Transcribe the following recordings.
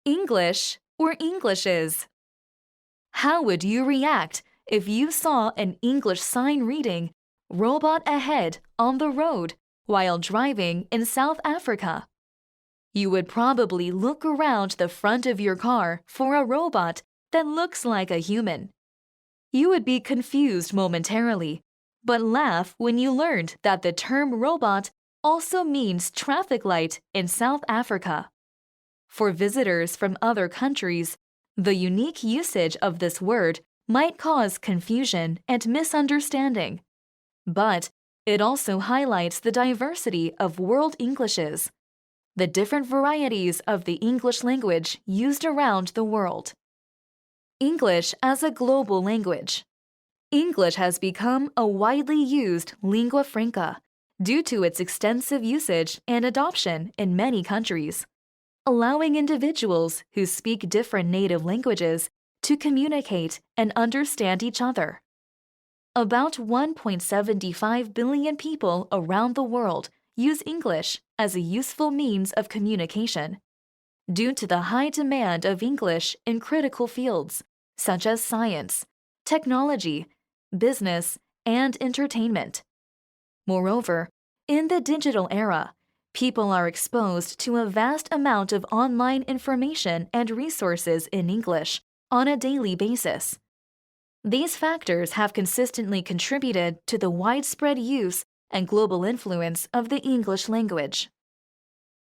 English or Englishes. How would you react if you saw an English sign reading "Robot ahead" on the road while driving in South Africa? You would probably look around the front of your car for a robot that looks like a human. You would be confused momentarily, but laugh when you learned that the term robot also means traffic light in South Africa. For visitors from other countries, the unique usage of this word might cause confusion and misunderstanding. But it also highlights the diversity of world Englishes, the different varieties of the English language used around the world. English as a global language. English has become a widely used lingua franca due to its extensive usage and adoption in many countries, allowing individuals who speak different native languages to communicate and understand each other. About 1.75 billion people around the world use English as a useful means of communication, due to the high demand of English in critical fields such as science, technology, business, and entertainment. Moreover, in the digital era, people are exposed to a vast amount of online information and resources in English on a daily basis. These factors have consistently contributed to the widespread use and global influence of the English language.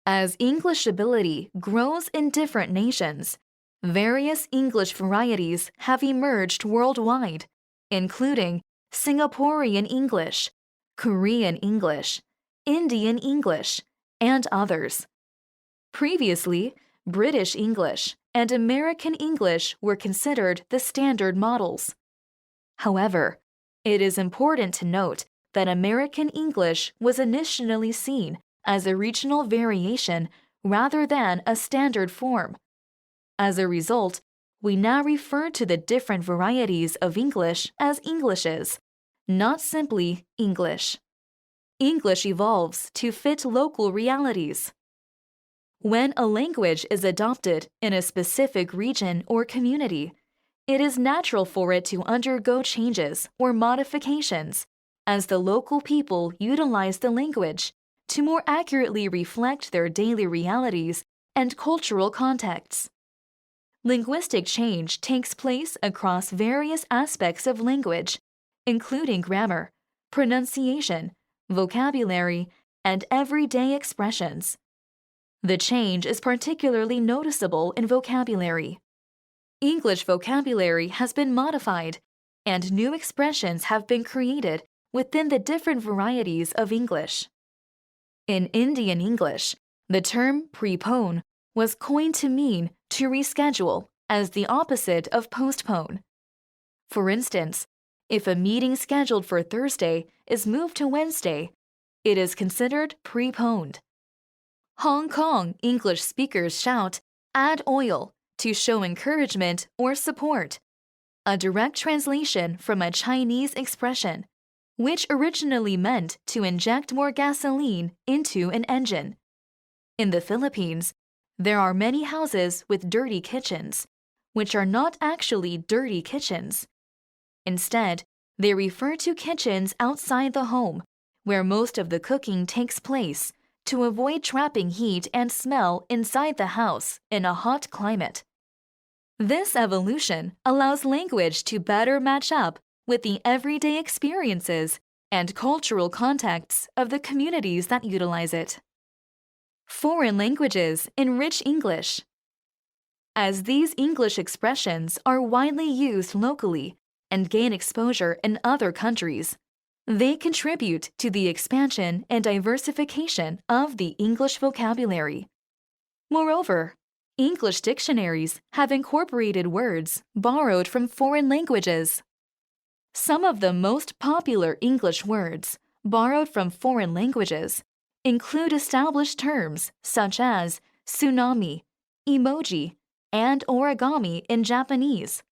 As English ability grows in different nations, various English varieties have emerged worldwide, including Singaporean English, Korean English, Indian English, and others. Previously, British English and American English were considered the standard models. However, it is important to note that American English was initially seen as a regional variation rather than a standard form. As a result, we now refer to the different varieties of English as Englishes, not simply English. English evolves to fit local realities. When a language is adopted in a specific region or community, it is natural for it to undergo changes or modifications as the local people utilize the language to more accurately reflect their daily realities and cultural contexts. Linguistic change takes place across various aspects of language, including grammar, pronunciation, vocabulary, and everyday expressions. The change is particularly noticeable in vocabulary. English vocabulary has been modified, and new expressions have been created within the different varieties of English. In Indian English, the term prepone was coined to mean to reschedule as the opposite of postpone. For instance, if a meeting scheduled for Thursday is moved to Wednesday, it is considered preponed. Hong Kong English speakers shout, "Add oil," to show encouragement or support, a direct translation from a Chinese expression, which originally meant to inject more gasoline into an engine. In the Philippines, there are many houses with dirty kitchens, which are not actually dirty kitchens. Instead, they refer to kitchens outside the home, where most of the cooking takes place, to avoid trapping heat and smell inside the house in a hot climate. This evolution allows language to better match up with the everyday experiences and cultural contexts of the communities that utilize it. Foreign languages enrich English. As these English expressions are widely used locally and gain exposure in other countries, they contribute to the expansion and diversification of the English vocabulary. Moreover, English dictionaries have incorporated words borrowed from foreign languages. Some of the most popular English words borrowed from foreign languages include established terms such as tsunami, emoji, and origami in Japanese.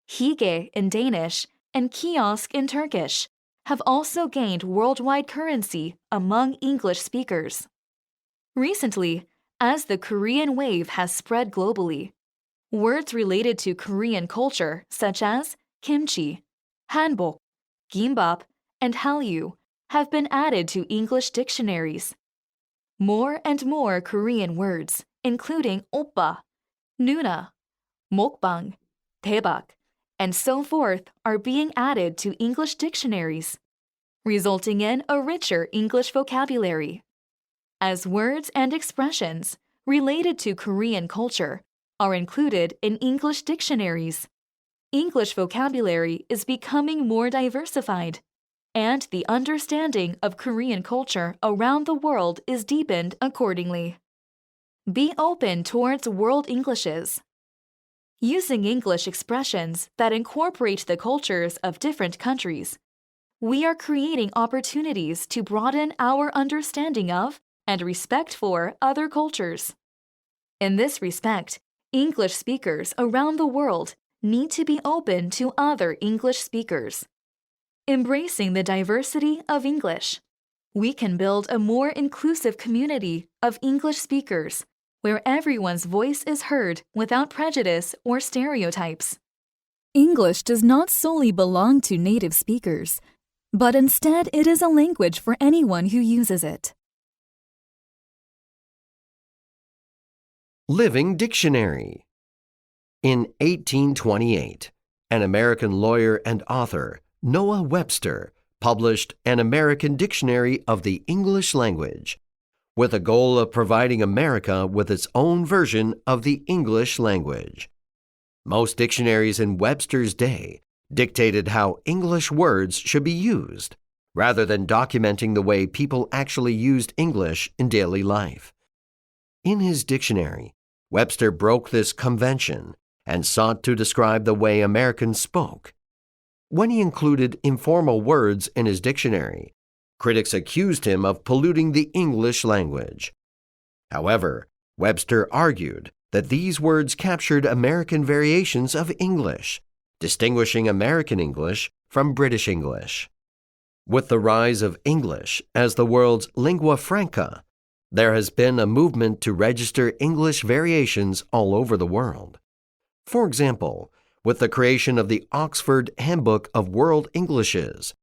Hige in Danish and kiosk in Turkish have also gained worldwide currency among English speakers. Recently, as the Korean wave has spread globally. Words related to Korean culture, such as kimchi, hanbok, gimbap, and hallyu, have been added to English dictionaries. More and more Korean words, including oppa, nuna, mukbang, daebak, and so forth, are being added to English dictionaries, resulting in a richer English vocabulary. As words and expressions related to Korean culture are included in English dictionaries, English vocabulary is becoming more diversified, and the understanding of Korean culture around the world is deepened accordingly. Be open towards world Englishes. Using English expressions that incorporate the cultures of different countries, we are creating opportunities to broaden our understanding of and respect for other cultures. In this respect, English speakers around the world need to be open to other English speakers. Embracing the diversity of English, we can build a more inclusive community of English speakers where everyone's voice is heard without prejudice or stereotypes. English does not solely belong to native speakers, but instead it is a language for anyone who uses it. Living Dictionary. In 1828, an American lawyer and author, Noah Webster, published an American Dictionary of the English Language, with the goal of providing America with its own version of the English language. Most dictionaries in Webster's day dictated how English words should be used, rather than documenting the way people actually used English in daily life. In his dictionary, Webster broke this convention and sought to describe the way Americans spoke. When he included informal words in his dictionary, critics accused him of polluting the English language. However, Webster argued that these words captured American variations of English, distinguishing American English from British English. With the rise of English as the world's lingua franca, there has been a movement to register English variations all over the world. For example, with the creation of the Oxford Handbook of World Englishes.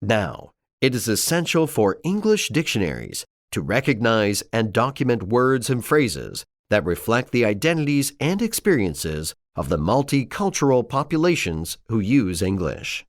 Now, it is essential for English dictionaries to recognize and document words and phrases that reflect the identities and experiences of the multicultural populations who use English.